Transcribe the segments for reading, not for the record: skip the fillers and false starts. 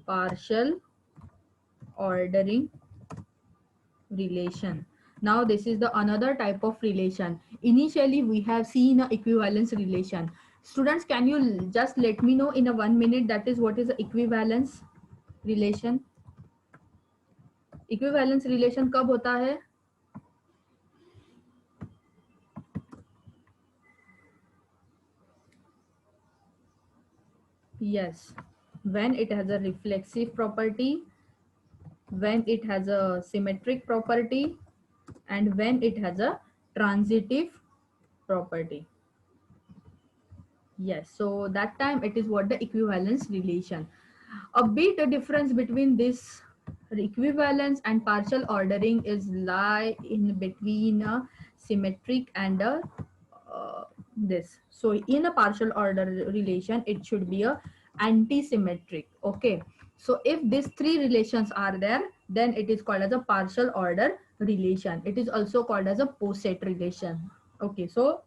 partial ordering relation. Now this is the another type of relation. Initially we have seen a equivalence relation. Students, can you just let me know in a 1 minute that is what is the equivalence relation? Equivalence relation कब होता है? Yes, when it has a reflexive property, when it has a symmetric property, and when it has a transitive property. Yes, so that time it is what the equivalence relation. A bit a difference between this equivalence and partial ordering is lie in between a symmetric and a this. So in a partial order relation, it should be a anti-symmetric. Okay. So if these three relations are there, then it is called as a partial order relation. It is also called as a poset relation. Okay. So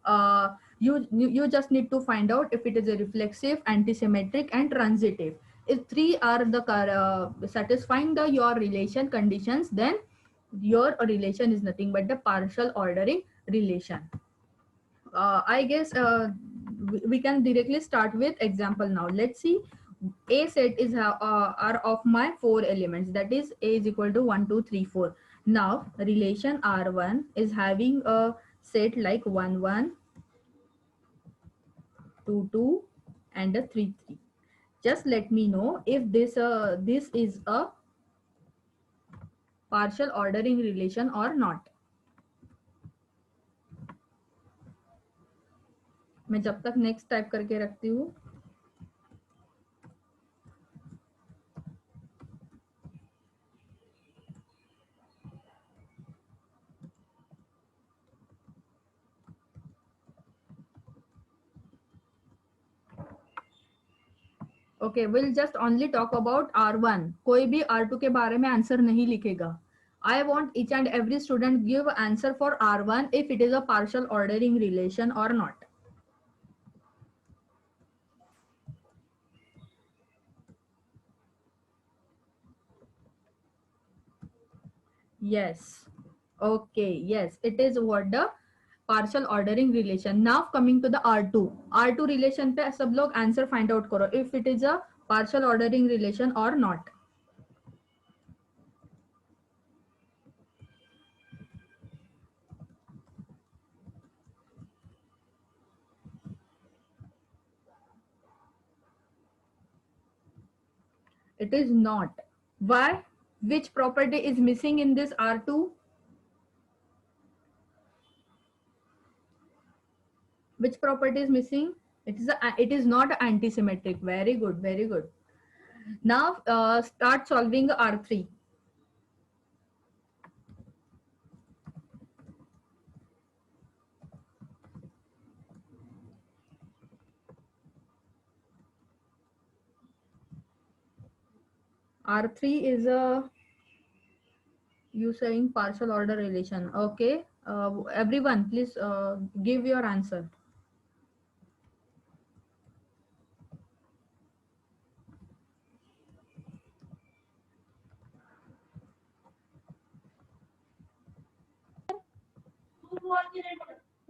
you just need to find out if it is a reflexive, anti-symmetric, and transitive. If three are the satisfying the your relation conditions, then your relation is nothing but the partial ordering relation. I guess we can directly start with example now. Let's see. A set is are of my four elements. That is A is equal to 1, 2, 3, 4. Now relation R1 is having a set like 1, 1, 2, 2, and a 3, 3. Just let me know if this is a partial ordering relation or not. मैं जब तक next type करके रखती हूँ. Okay, will just only talk about R1. कोई भी R2 के बारे में आंसर नहीं लिखेगा. I want each and every student give answer for R1 if it is a partial ordering relation or not. Yes. Okay, yes, it is what the partial ordering relation. Now coming to the R2. R2 relation पे सब लोग answer find out करो if it is a partial ordering relation or not. It is not. Why? Which property is missing in this R2? Which property is missing? It is not anti-symmetric. Very good, very good. Now start solving R3. R3 is a, you saying partial order relation. Okay, everyone please give your answer.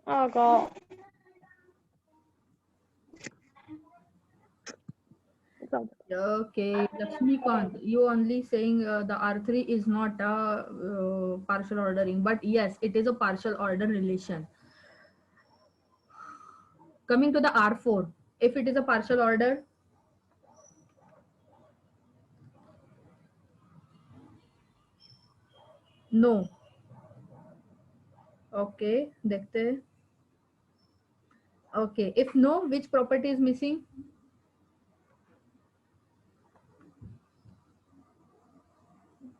Oh God. Okay, Lakshmikant, you only saying the R3 is not a partial ordering, but yes, it is a partial order relation. Coming to the R4, if it is a partial order, no. Okay, देखते हैं. Okay, if no, which property is missing?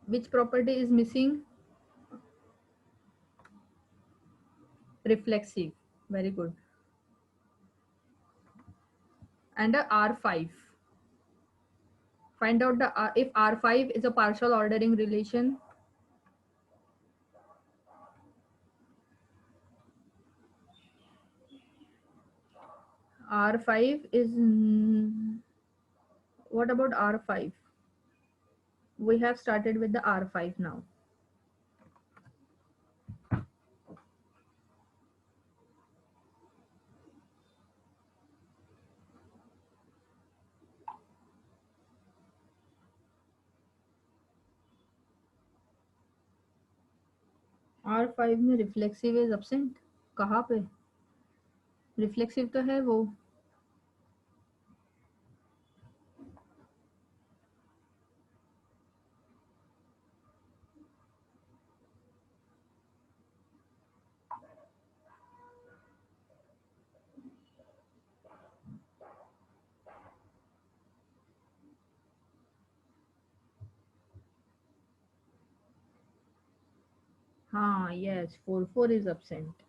Which property is missing? Reflexive. Very good. And a R5. Find out the if R5 is a partial ordering relation. R5 is what about R5? We have started with the R5 now. R5 में reflexive is absent. कहाँ पे? Reflexive तो है वो. हाँ, yes, 4 4 is absent.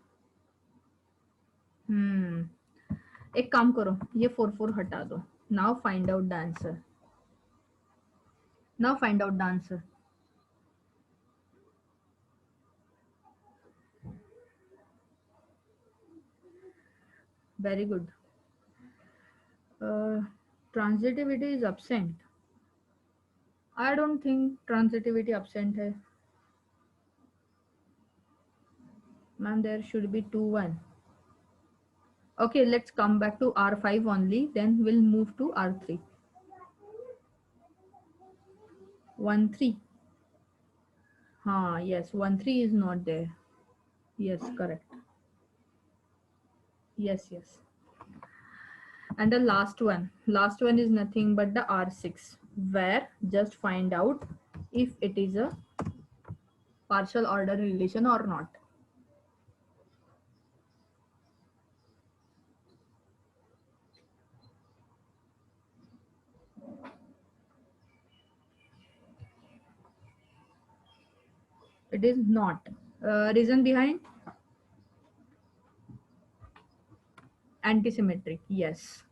एक काम करो, ये 4 4 हटा दो. Now find out the answer. Now find out the answer. Very good. uh, Transitivity is absent. I don't think transitivity absent है. Ma'am, there should be 2 1. Okay, let's come back to R5 only, then we'll move to R3. 1 3. Yes, 1 3 is not there. Yes, correct. Yes, yes. And the last one is nothing but the R6, where just find out if it is a partial order relation or not. It is not. Reason behind? Antisymmetric, yes.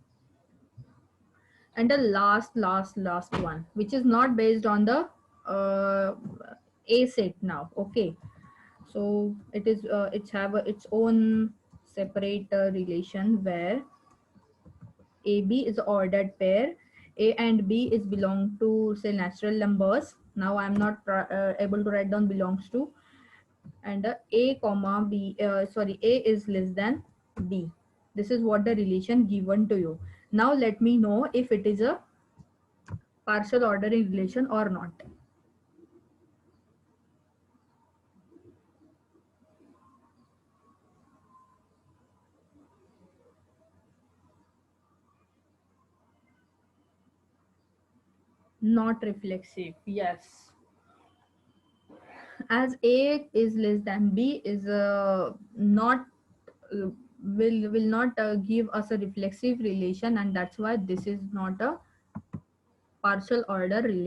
And the last one, which is not based on the uh, A set now. Okay, so it is it's have its own separate relation where AB is ordered pair. A and B is belong to say natural numbers. Now I am not able to write down belongs to. And A comma B, sorry, A is less than B. This is what the relation given to you. Now let me know if it is a partial ordering relation or not. Not reflexive, yes. As A is less than B is not uh, will not give us a reflexive relation, and that's why this is not a partial order relation.